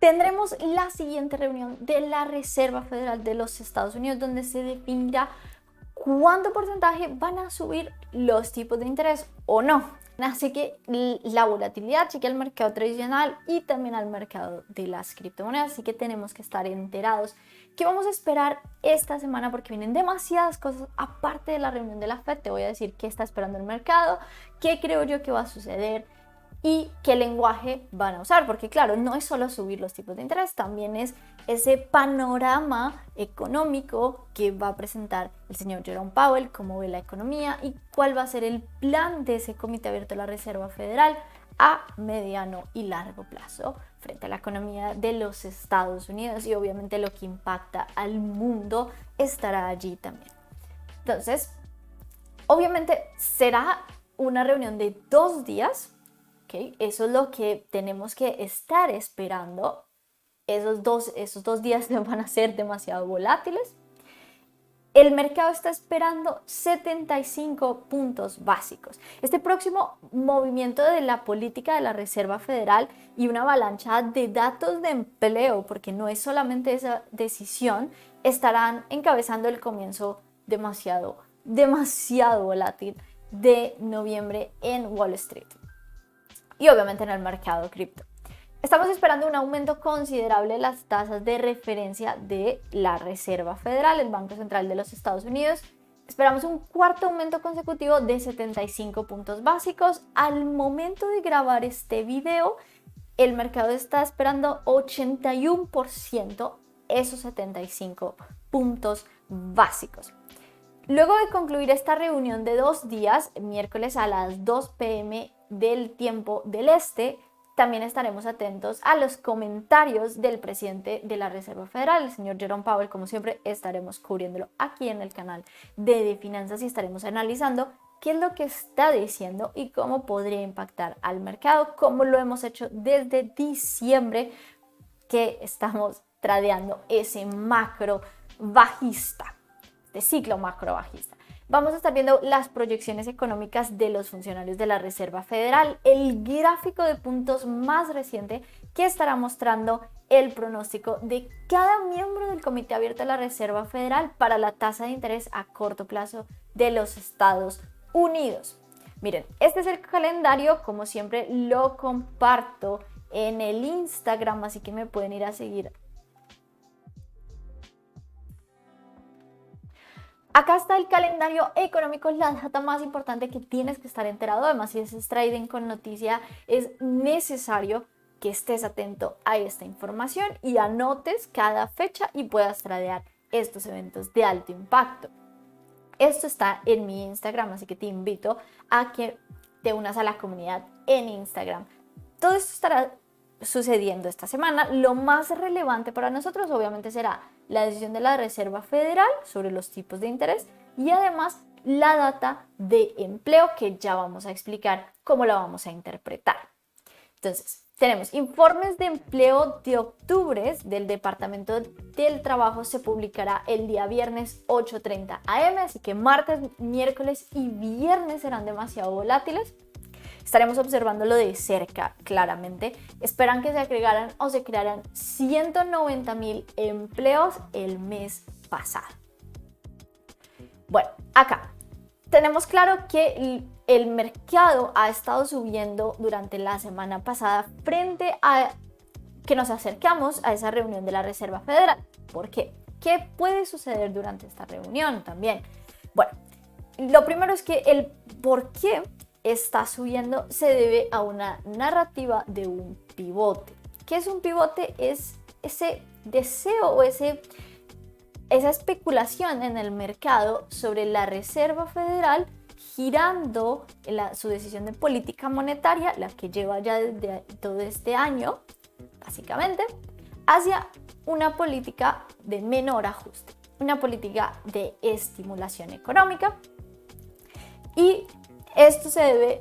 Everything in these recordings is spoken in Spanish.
tendremos la siguiente reunión de la Reserva Federal de los Estados Unidos, donde se definirá cuánto porcentaje van a subir los tipos de interés o no. Así que la volatilidad chequea al mercado tradicional y también al mercado de las criptomonedas, así que tenemos que estar enterados. ¿Qué vamos a esperar esta semana? Porque vienen demasiadas cosas aparte de la reunión de la Fed. Te voy a decir qué está esperando el mercado, qué creo yo que va a suceder y qué lenguaje van a usar, porque claro, no es solo subir los tipos de interés, también es ese panorama económico que va a presentar el señor Jerome Powell, cómo ve la economía y cuál va a ser el plan de ese Comité Abierto de la Reserva Federal a mediano y largo plazo frente a la economía de los Estados Unidos, y obviamente lo que impacta al mundo estará allí también. Entonces, obviamente será una reunión de 2 días. Okay, eso es lo que tenemos que estar esperando. Esos dos días van a ser demasiado volátiles. El mercado está esperando 75 puntos básicos. Este próximo movimiento de la política de la Reserva Federal y una avalancha de datos de empleo, porque no es solamente esa decisión, estarán encabezando el comienzo demasiado volátil de noviembre en Wall Street. Y obviamente en el mercado cripto. Estamos esperando un aumento considerable de las tasas de referencia de la Reserva Federal, el Banco Central de los Estados Unidos. Esperamos un cuarto aumento consecutivo de 75 puntos básicos. Al momento de grabar este video, el mercado está esperando 81% esos 75 puntos básicos. Luego de concluir esta reunión de 2 días, miércoles a las 2 p.m. del tiempo del este, también estaremos atentos a los comentarios del presidente de la Reserva Federal, el señor Jerome Powell. Como siempre, estaremos cubriéndolo aquí en el canal de Finanzas y estaremos analizando qué es lo que está diciendo y cómo podría impactar al mercado, como lo hemos hecho desde diciembre, que estamos tradeando ese macro bajista, de ciclo macro bajista. Vamos a estar viendo las proyecciones económicas de los funcionarios de la Reserva Federal, el gráfico de puntos más reciente que estará mostrando el pronóstico de cada miembro del Comité Abierto de la Reserva Federal para la tasa de interés a corto plazo de los Estados Unidos. Miren, este es el calendario, como siempre lo comparto en el Instagram, así que me pueden ir a seguir. Acá está el calendario económico, la data más importante que tienes que estar enterado. Además, si es trading con noticia, es necesario que estés atento a esta información y anotes cada fecha y puedas tradear estos eventos de alto impacto. Esto está en mi Instagram, así que te invito a que te unas a la comunidad en Instagram. Todo esto estará sucediendo esta semana. Lo más relevante para nosotros obviamente será la decisión de la Reserva Federal sobre los tipos de interés y además la data de empleo, que ya vamos a explicar cómo la vamos a interpretar. Entonces, tenemos informes de empleo de octubre del Departamento del Trabajo, se publicará el día viernes 8:30 am, así que martes, miércoles y viernes serán demasiado volátiles. Estaremos observándolo de cerca, claramente. Esperan que se agregaran o se crearan 190,000 empleos el mes pasado. Bueno, acá tenemos claro que el mercado ha estado subiendo durante la semana pasada frente a que nos acercamos a esa reunión de la Reserva Federal. ¿Por qué? ¿Qué puede suceder durante esta reunión también? Bueno, lo primero es que el por qué está subiendo se debe a una narrativa de un pivote. ¿Qué es un pivote? Es ese deseo o esa especulación en el mercado sobre la Reserva Federal girando su decisión de política monetaria, la que lleva ya desde todo este año, básicamente, hacia una política de menor ajuste, una política de estimulación económica. Y esto se debe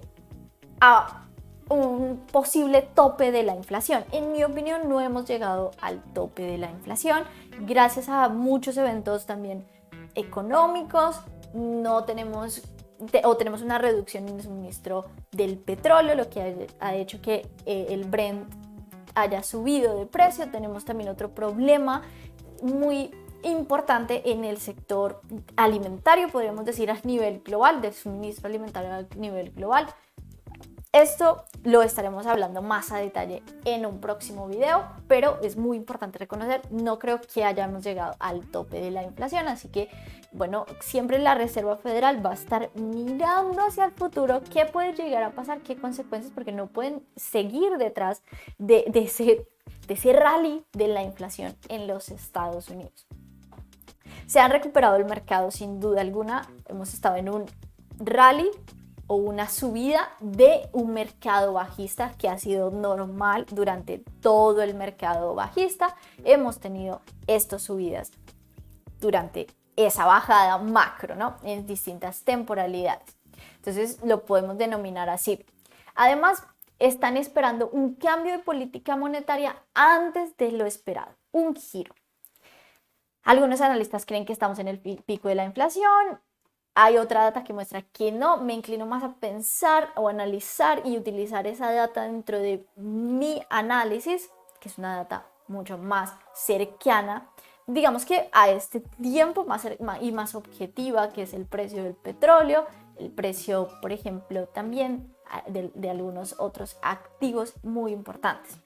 a un posible tope de la inflación. En mi opinión, no hemos llegado al tope de la inflación. Gracias a muchos eventos también económicos, tenemos una reducción en el suministro del petróleo, lo que ha hecho que el Brent haya subido de precio. Tenemos también otro problema muy importante en el sector alimentario, podríamos decir a nivel global, de suministro alimentario a nivel global. Esto lo estaremos hablando más a detalle en un próximo video, pero es muy importante reconocer, no creo que hayamos llegado al tope de la inflación, así que bueno, siempre la Reserva Federal va a estar mirando hacia el futuro qué puede llegar a pasar, qué consecuencias, porque no pueden seguir detrás de ese rally de la inflación en los Estados Unidos. Se han recuperado el mercado sin duda alguna, hemos estado en un rally o una subida de un mercado bajista que ha sido normal durante todo el mercado bajista. Hemos tenido estas subidas durante esa bajada macro, ¿no? En distintas temporalidades. Entonces lo podemos denominar así. Además, están esperando un cambio de política monetaria antes de lo esperado, un giro. Algunos analistas creen que estamos en el pico de la inflación. Hay otra data que muestra que no. Me inclino más a pensar o analizar y utilizar esa data dentro de mi análisis, que es una data mucho más cercana, digamos que a este tiempo más objetiva, que es el precio del petróleo, el precio, por ejemplo, también de algunos otros activos muy importantes.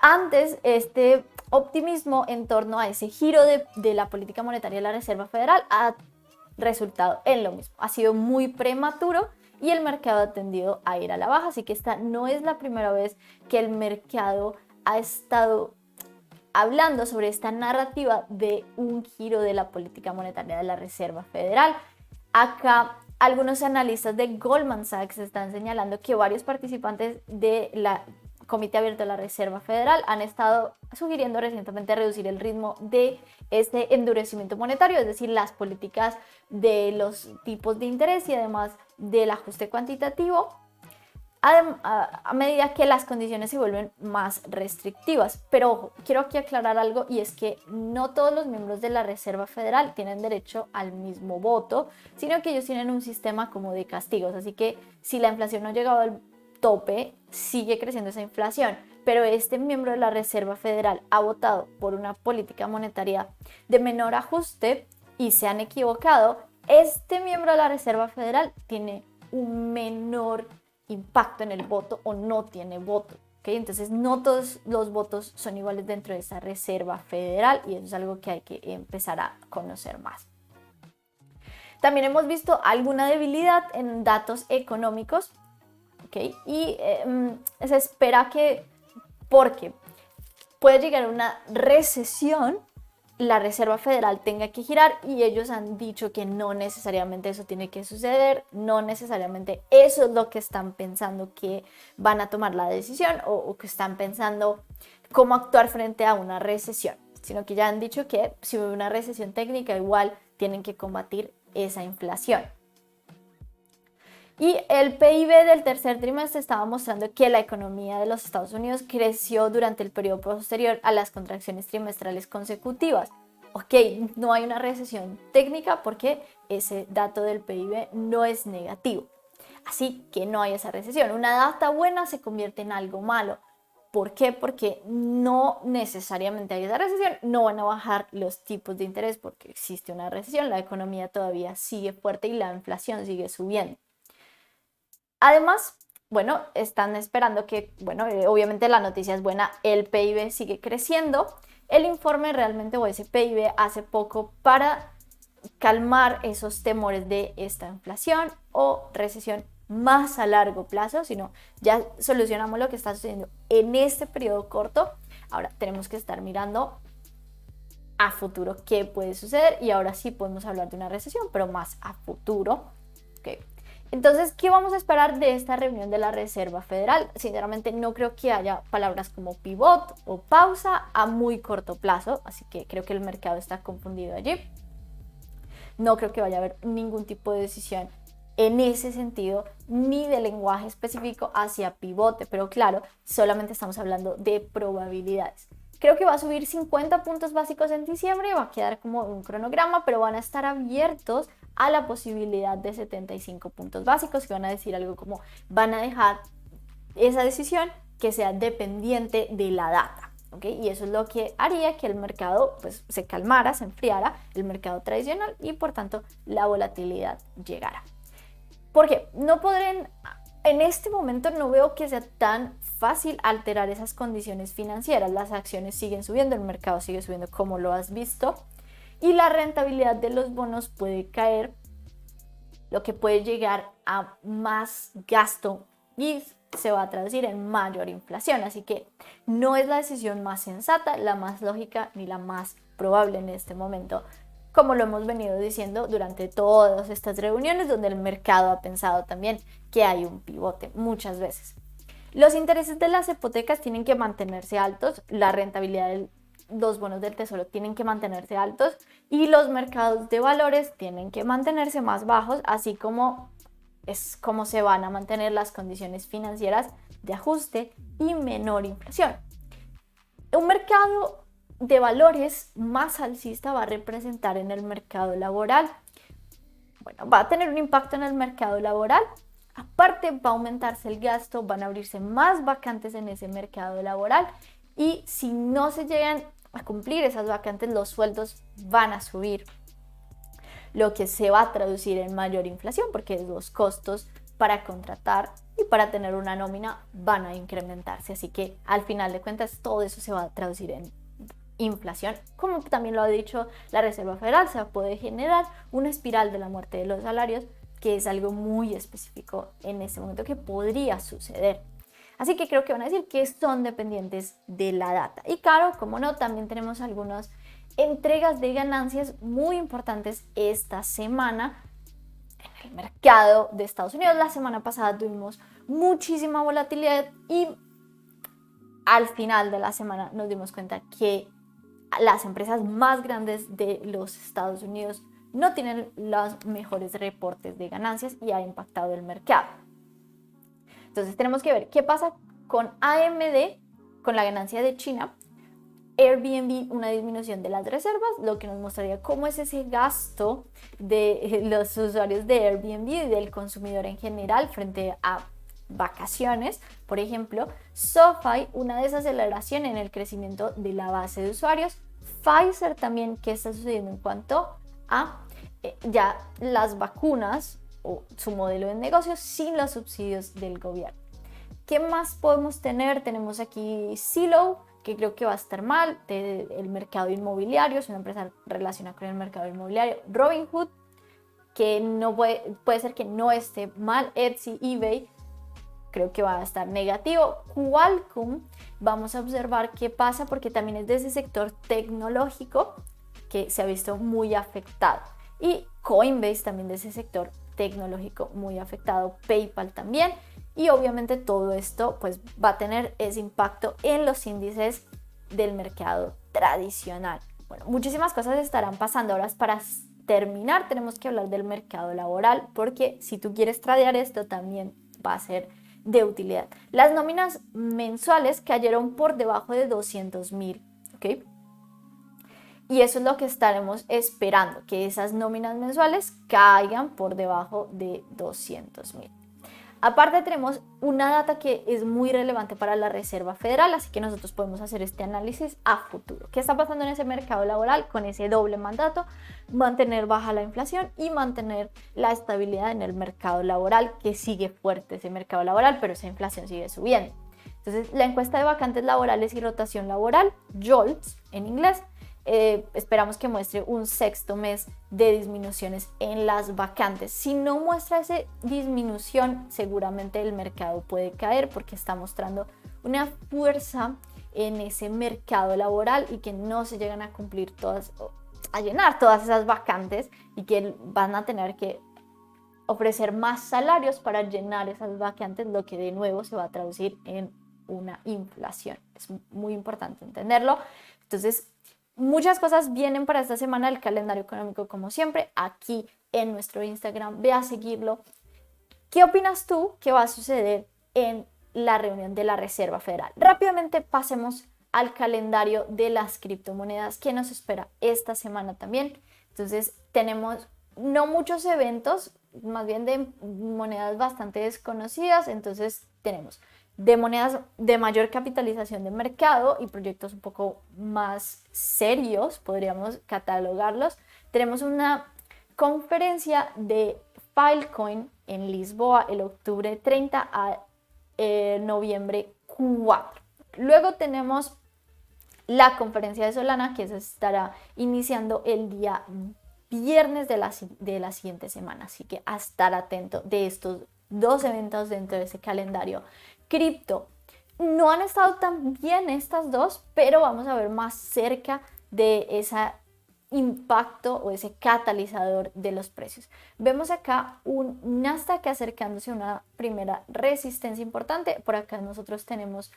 Antes, este optimismo en torno a ese giro de la política monetaria de la Reserva Federal ha resultado en lo mismo. Ha sido muy prematuro y el mercado ha tendido a ir a la baja, así que esta no es la primera vez que el mercado ha estado hablando sobre esta narrativa de un giro de la política monetaria de la Reserva Federal. Acá algunos analistas de Goldman Sachs están señalando que varios participantes de la Comité Abierto de la Reserva Federal han estado sugiriendo recientemente reducir el ritmo de este endurecimiento monetario, es decir, las políticas de los tipos de interés y además del ajuste cuantitativo, a medida que las condiciones se vuelven más restrictivas. Pero ojo, quiero aquí aclarar algo, y es que no todos los miembros de la Reserva Federal tienen derecho al mismo voto, sino que ellos tienen un sistema como de castigos, así que si la inflación no ha llegado al tope, sigue creciendo esa inflación, pero este miembro de la Reserva Federal ha votado por una política monetaria de menor ajuste y se han equivocado, este miembro de la Reserva Federal tiene un menor impacto en el voto o no tiene voto. ¿Okay? Entonces no todos los votos son iguales dentro de esa Reserva Federal y eso es algo que hay que empezar a conocer más. También hemos visto alguna debilidad en datos económicos. Okay. Y se espera que, porque puede llegar a una recesión, la Reserva Federal tenga que girar, y ellos han dicho que no necesariamente eso tiene que suceder, no necesariamente eso es lo que están pensando que van a tomar la decisión o que están pensando cómo actuar frente a una recesión, sino que ya han dicho que si hubo una recesión técnica igual tienen que combatir esa inflación. Y el PIB del tercer trimestre estaba mostrando que la economía de los Estados Unidos creció durante el periodo posterior a las contracciones trimestrales consecutivas. Ok, no hay una recesión técnica porque ese dato del PIB no es negativo. Así que no hay esa recesión. Una data buena se convierte en algo malo. ¿Por qué? Porque no necesariamente hay esa recesión, no van a bajar los tipos de interés porque existe una recesión, la economía todavía sigue fuerte y la inflación sigue subiendo. Además, bueno, están esperando que, bueno, obviamente la noticia es buena, el PIB sigue creciendo. El informe realmente, o ese PIB, hace poco para calmar esos temores de esta inflación o recesión más a largo plazo, sino ya solucionamos lo que está sucediendo en este periodo corto. Ahora tenemos que estar mirando a futuro qué puede suceder y ahora sí podemos hablar de una recesión, pero más a futuro. Okay. Entonces, ¿qué vamos a esperar de esta reunión de la Reserva Federal? Sinceramente, no creo que haya palabras como pivot o pausa a muy corto plazo, así que creo que el mercado está confundido allí. No creo que vaya a haber ningún tipo de decisión en ese sentido, ni de lenguaje específico hacia pivote, pero claro, solamente estamos hablando de probabilidades. Creo que va a subir 50 puntos básicos en diciembre, va a quedar como un cronograma, pero van a estar abiertos a la posibilidad de 75 puntos básicos, que van a decir algo como van a dejar esa decisión que sea dependiente de la data. ¿Okay? Y eso es lo que haría que el mercado pues, se calmara, se enfriara, el mercado tradicional, y por tanto la volatilidad llegara. Porque no podrán, en este momento no veo que sea tan fácil alterar esas condiciones financieras. Las acciones siguen subiendo, el mercado sigue subiendo como lo has visto, y la rentabilidad de los bonos puede caer, lo que puede llegar a más gasto y se va a traducir en mayor inflación. Así que no es la decisión más sensata, la más lógica ni la más probable en este momento, como lo hemos venido diciendo durante todas estas reuniones donde el mercado ha pensado también que hay un pivote muchas veces. Los intereses de las hipotecas tienen que mantenerse altos, la rentabilidad de los bonos del tesoro tienen que mantenerse altos y los mercados de valores tienen que mantenerse más bajos, así como es como se van a mantener las condiciones financieras de ajuste y menor inflación. Un mercado de valores más alcista va a representar en el mercado laboral. Bueno, va a tener un impacto en el mercado laboral. Aparte, va a aumentarse el gasto, van a abrirse más vacantes en ese mercado laboral y si no se llegan a cumplir esas vacantes, los sueldos van a subir, lo que se va a traducir en mayor inflación porque los costos para contratar y para tener una nómina van a incrementarse. Así que al final de cuentas todo eso se va a traducir en inflación. Como también lo ha dicho la Reserva Federal, se puede generar una espiral de la muerte de los salarios, que es algo muy específico en este momento que podría suceder. Así que creo que van a decir que son dependientes de la data. Y claro, como no, también tenemos algunas entregas de ganancias muy importantes esta semana en el mercado de Estados Unidos. La semana pasada tuvimos muchísima volatilidad y al final de la semana nos dimos cuenta que las empresas más grandes de los Estados Unidos no tienen los mejores reportes de ganancias y ha impactado el mercado. Entonces tenemos que ver qué pasa con AMD, con la ganancia de China, Airbnb, una disminución de las reservas, lo que nos mostraría cómo es ese gasto de los usuarios de Airbnb y del consumidor en general frente a vacaciones. Por ejemplo, SoFi, una desaceleración en el crecimiento de la base de usuarios. Pfizer también, ¿qué está sucediendo en cuanto a ya las vacunas o su modelo de negocio sin los subsidios del gobierno? ¿Qué más podemos tener? Tenemos aquí Zillow, que creo que va a estar mal, del mercado inmobiliario, es una empresa relacionada con el mercado inmobiliario. Robinhood, que no puede ser que no esté mal. Etsy, eBay, creo que va a estar negativo. Qualcomm, vamos a observar qué pasa porque también es de ese sector tecnológico que se ha visto muy afectado. Y Coinbase también de ese sector tecnológico muy afectado. PayPal también. Y obviamente todo esto pues va a tener ese impacto en los índices del mercado tradicional. Bueno, muchísimas cosas estarán pasando. Ahora, para terminar, tenemos que hablar del mercado laboral porque si tú quieres tradear esto también va a ser de utilidad. Las nóminas mensuales cayeron por debajo de 200,000, ¿ok? Y eso es lo que estaremos esperando, que esas nóminas mensuales caigan por debajo de 200,000. Aparte tenemos una data que es muy relevante para la Reserva Federal, así que nosotros podemos hacer este análisis a futuro. ¿Qué está pasando en ese mercado laboral con ese doble mandato? Mantener baja la inflación y mantener la estabilidad en el mercado laboral, que sigue fuerte ese mercado laboral, pero esa inflación sigue subiendo. Entonces, la encuesta de vacantes laborales y rotación laboral, JOLTS en inglés, esperamos que muestre un sexto mes de disminuciones en las vacantes. Si no muestra esa disminución, seguramente el mercado puede caer porque está mostrando una fuerza en ese mercado laboral y que no se llegan a cumplir a llenar todas esas vacantes y que van a tener que ofrecer más salarios para llenar esas vacantes, lo que de nuevo se va a traducir en una inflación. Es muy importante entenderlo. Entonces, muchas cosas vienen para esta semana, el calendario económico como siempre, aquí en nuestro Instagram, ve a seguirlo. ¿Qué opinas tú que va a suceder en la reunión de la Reserva Federal? Rápidamente pasemos al calendario de las criptomonedas que nos espera esta semana también. Entonces tenemos no muchos eventos, más bien de monedas bastante desconocidas. Entonces tenemos de monedas de mayor capitalización de mercado y proyectos un poco más serios, podríamos catalogarlos. Tenemos una conferencia de Filecoin en Lisboa el octubre 30 a noviembre 4. Luego tenemos la conferencia de Solana, que se estará iniciando el día viernes de la siguiente semana. Así que a estar atento de estos dos eventos dentro de ese calendario cripto. No han estado tan bien estas dos, pero vamos a ver más cerca de ese impacto o ese catalizador de los precios. Vemos acá un Nasdaq acercándose a una primera resistencia importante. Por acá nosotros tenemos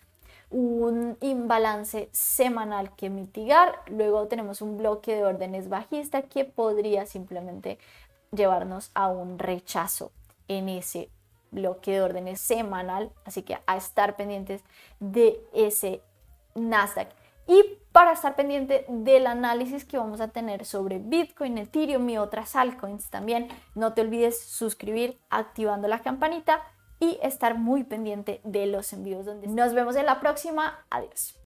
un imbalance semanal que mitigar. Luego tenemos un bloque de órdenes bajista que podría simplemente llevarnos a un rechazo en ese bloque de órdenes semanal. Así que a estar pendientes de ese Nasdaq. Y para estar pendiente del análisis que vamos a tener sobre Bitcoin, Ethereum y otras altcoins también, no te olvides suscribir activando la campanita y estar muy pendiente de los envíos. Donde nos vemos en la próxima. Adiós.